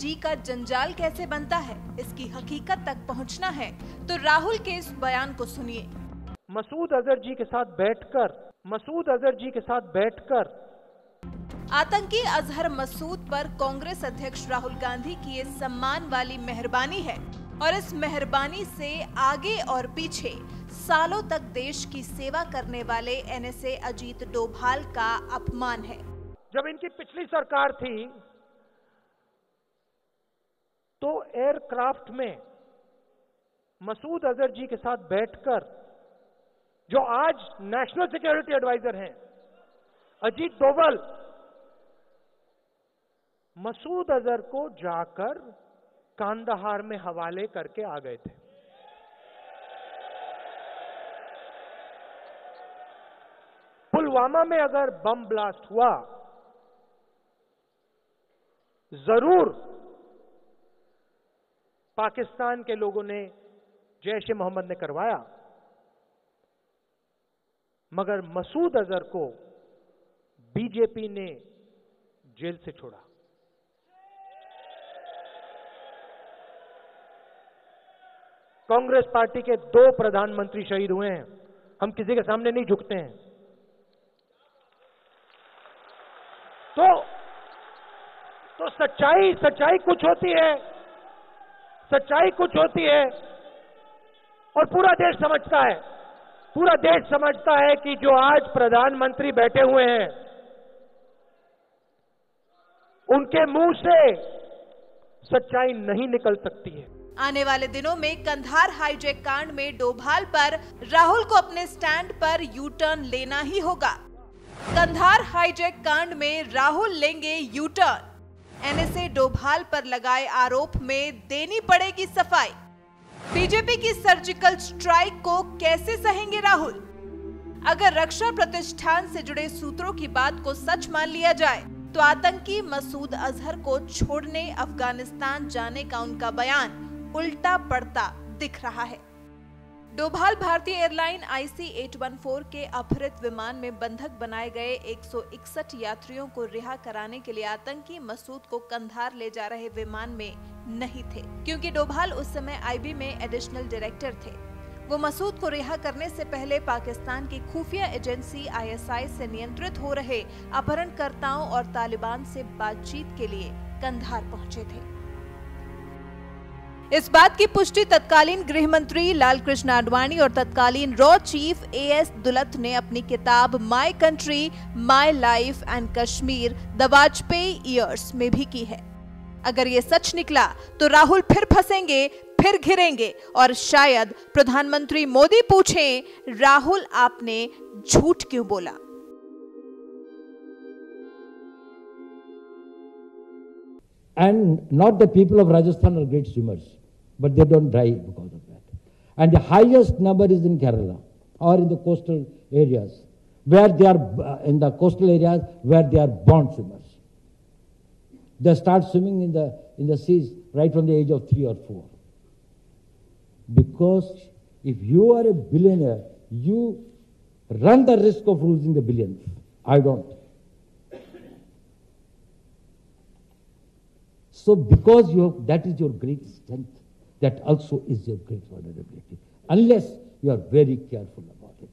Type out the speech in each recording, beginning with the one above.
जी का जंजाल कैसे बनता है, इसकी हकीकत तक पहुंचना है तो राहुल के इस बयान को सुनिए। मसूद अजहर जी के साथ बैठकर आतंकी अजहर मसूद पर कांग्रेस अध्यक्ष राहुल गांधी की ये सम्मान वाली मेहरबानी है और इस मेहरबानी से आगे और पीछे सालों तक देश की सेवा करने वाले एनएसए अजीत डोभाल का अपमान है। जब इनकी पिछली सरकार थी तो एयरक्राफ्ट में मसूद अजहर जी के साथ बैठकर जो आज नेशनल सिक्योरिटी एडवाइजर हैं अजीत डोभाल, मसूद अजहर को जाकर कांदाहार में हवाले करके आ गए थे। पुलवामा में अगर बम ब्लास्ट हुआ, जरूर पाकिस्तान के लोगों ने, जैश ए मोहम्मद ने करवाया, मगर मसूद अजहर को बीजेपी ने जेल से छोड़ा। कांग्रेस पार्टी के 2 प्रधानमंत्री शहीद हुए हैं, हम किसी के सामने नहीं झुकते हैं। तो सच्चाई कुछ होती है, सच्चाई कुछ होती है और पूरा देश समझता है कि जो आज प्रधानमंत्री बैठे हुए हैं उनके मुंह से सच्चाई नहीं निकल सकती है। आने वाले दिनों में कंधार हाईजैक कांड में डोभाल पर राहुल को अपने स्टैंड पर यू टर्न लेना ही होगा। कंधार हाईजैक कांड में राहुल लेंगे यू टर्न। एनएसए डोभाल पर लगाए आरोप में देनी पड़ेगी सफाई। बीजेपी की सर्जिकल स्ट्राइक को कैसे सहेंगे राहुल? अगर रक्षा प्रतिष्ठान से जुड़े सूत्रों की बात को सच मान लिया जाए तो आतंकी मसूद अजहर को छोड़ने अफगानिस्तान जाने का उनका बयान उल्टा पड़ता दिख रहा है। डोभाल भारतीय एयरलाइन IC-814 के अपहृत विमान में बंधक बनाए गए 161 यात्रियों को रिहा कराने के लिए आतंकी मसूद को कंधार ले जा रहे विमान में नहीं थे, क्योंकि डोभाल उस समय IB में एडिशनल डायरेक्टर थे। वो मसूद को रिहा करने से पहले पाकिस्तान की खुफिया एजेंसी ISI से नियंत्रित हो रहे अपहरणकर्ताओं और तालिबान से बातचीत के लिए कंधार पहुंचे थे। इस बात की पुष्टि तत्कालीन गृह मंत्री लालकृष्ण आडवाणी और तत्कालीन रॉ चीफ AS दुलत ने अपनी किताब my country my life and Kashmir the Vajpayee years में भी की है। अगर ये सच निकला तो राहुल फिर फंसेंगे, फिर घिरेंगे और शायद प्रधानमंत्री मोदी पूछें, राहुल आपने झूठ क्यों बोला? And not the people of Rajasthan are great swimmers, but they don't die because of that. And the highest number is in Kerala or in the coastal areas, where they are born swimmers. They start swimming in the seas right from the age of 3 or 4. Because if you are a billionaire, you run the risk of losing the billions. I don't. So because that is your great strength, that also is your great vulnerability, unless you are very careful about it.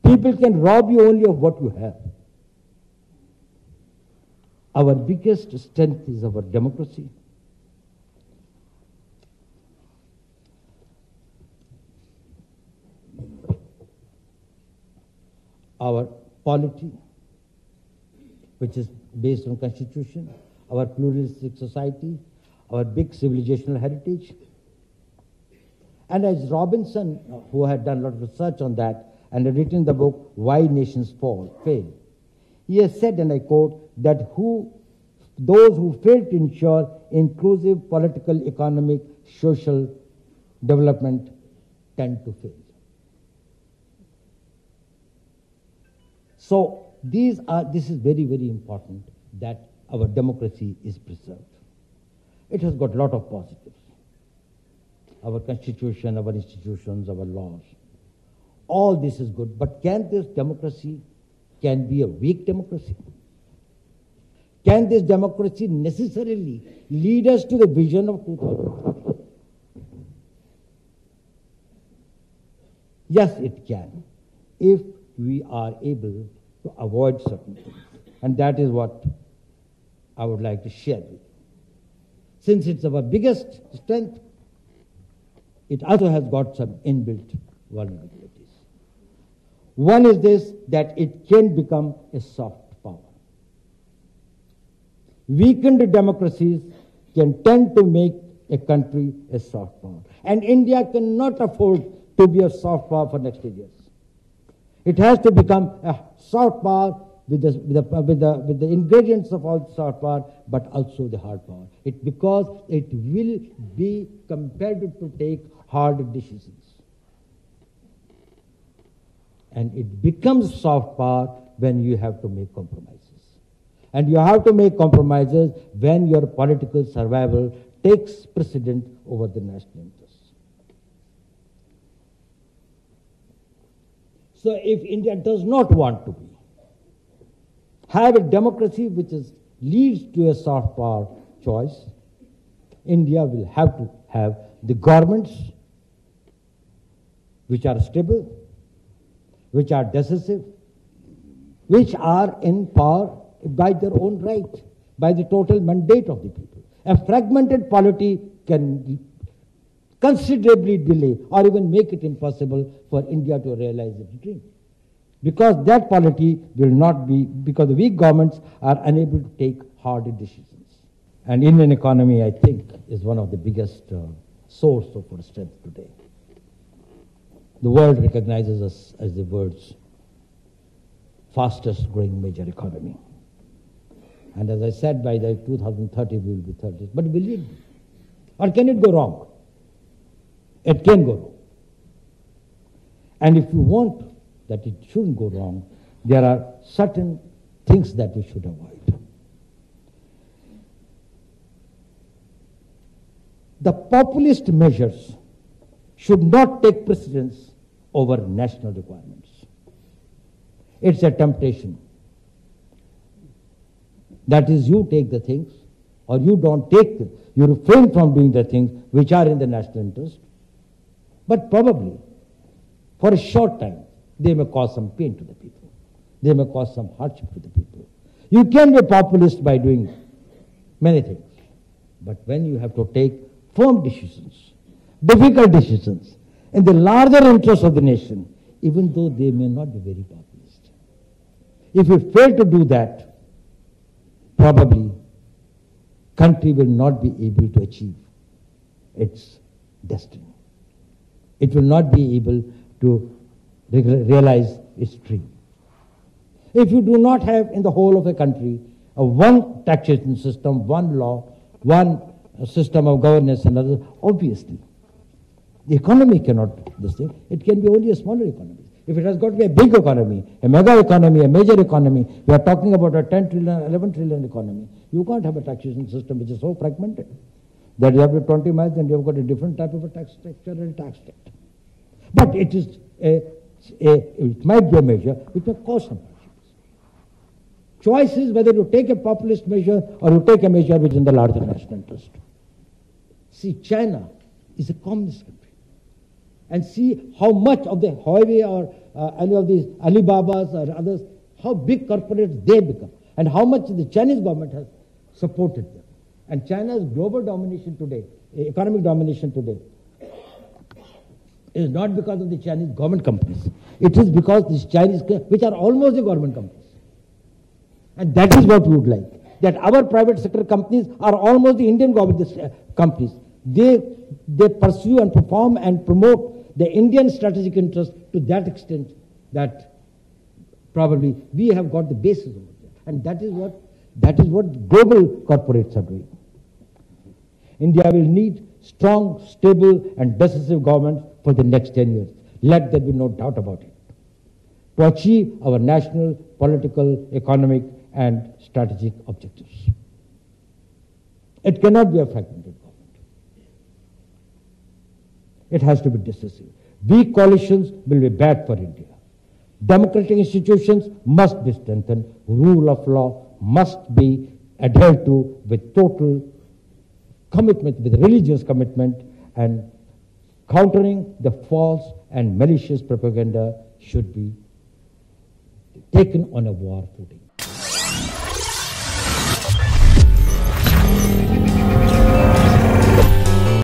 People can rob you only of what you have. Our biggest strength is our democracy. Our polity, which is based on constitution, our pluralistic society, our big civilizational heritage. And as Robinson, who had done a lot of research on that and had written the book, Why Nations Fail, he has said, and I quote, that those who fail to ensure inclusive political, economic, social development tend to fail. So this is very, very important that our democracy is preserved. It has got a lot of positives. Our constitution, our institutions, our laws, all this is good. But can this democracy be a weak democracy? Can this democracy necessarily lead us to the vision of 2030? Yes, it can, if we are able to avoid certain things. And that is what I would like to share with you. Since it's our biggest strength, it also has got some inbuilt vulnerabilities. One is this, that it can become a soft power. Weakened democracies can tend to make a country a soft power. And India cannot afford to be a soft power for next 10 years. It has to become a soft power with the ingredients of all soft power, but also the hard power. Because it will be compelled to take hard decisions. And it becomes soft power when you have to make compromises. And you have to make compromises when your political survival takes precedent over the national interests. So if India does not want to have a democracy which leads to a soft power choice, India will have to have the governments which are stable, which are decisive, which are in power by their own right, by the total mandate of the people. A fragmented polity can considerably delay or even make it impossible for India to realize its dream. Because that polity will not be, because the weak governments are unable to take hard decisions. And Indian economy, I think, is one of the biggest source of our strength today. The world recognizes us as the world's fastest growing major economy. And as I said, by the 2030 we will be 30. But will it? Or can it go wrong? It can go wrong. And if you want that it shouldn't go wrong, there are certain things that we should avoid. The populist measures should not take precedence over national requirements. It's a temptation. That is, you take the things, or you don't take them. You refrain from doing the things which are in the national interest. But probably, for a short time, they may cause some pain to the people. They may cause some hardship to the people. You can be a populist by doing many things. But when you have to take firm decisions, difficult decisions, in the larger interest of the nation, even though they may not be very populist. If you fail to do that, probably country will not be able to achieve its destiny. It will not be able to realize its dream. If you do not have in the whole of a country a one taxation system, one law, one system of governance and others, obviously the economy cannot this thing. It can be only a smaller economy. If it has got to be a big economy, a mega economy, a major economy, we are talking about a 10 trillion, 11 trillion economy. You can't have a taxation system which is so fragmented that you have to 20 miles and you have got a different type of a tax structure and a tax rate. But it is it might be a measure which may cause some hardships. Choice is whether you take a populist measure or you take a measure which is in the larger national interest. See, China is a communist country. And see how much of the Huawei or any of these Alibabas or others, how big corporates they become, and how much the Chinese government has supported them. And China's global domination today, economic domination today, is not because of the Chinese government companies. It is because these Chinese, which are almost the government companies. And that is what we would like. That our private sector companies are almost the Indian government companies. They pursue and perform and promote the Indian strategic interest to that extent that probably we have got the basis over there. And that is what global corporates are doing. India will need strong, stable and decisive government for the next 10 years. Let there be no doubt about it. To achieve our national, political, economic and strategic objectives. It cannot be a fragmented government. It has to be decisive. Weak coalitions will be bad for India. Democratic institutions must be strengthened. Rule of law must be adhered to with total commitment, with religious commitment, and countering the false and malicious propaganda should be taken on a war footing.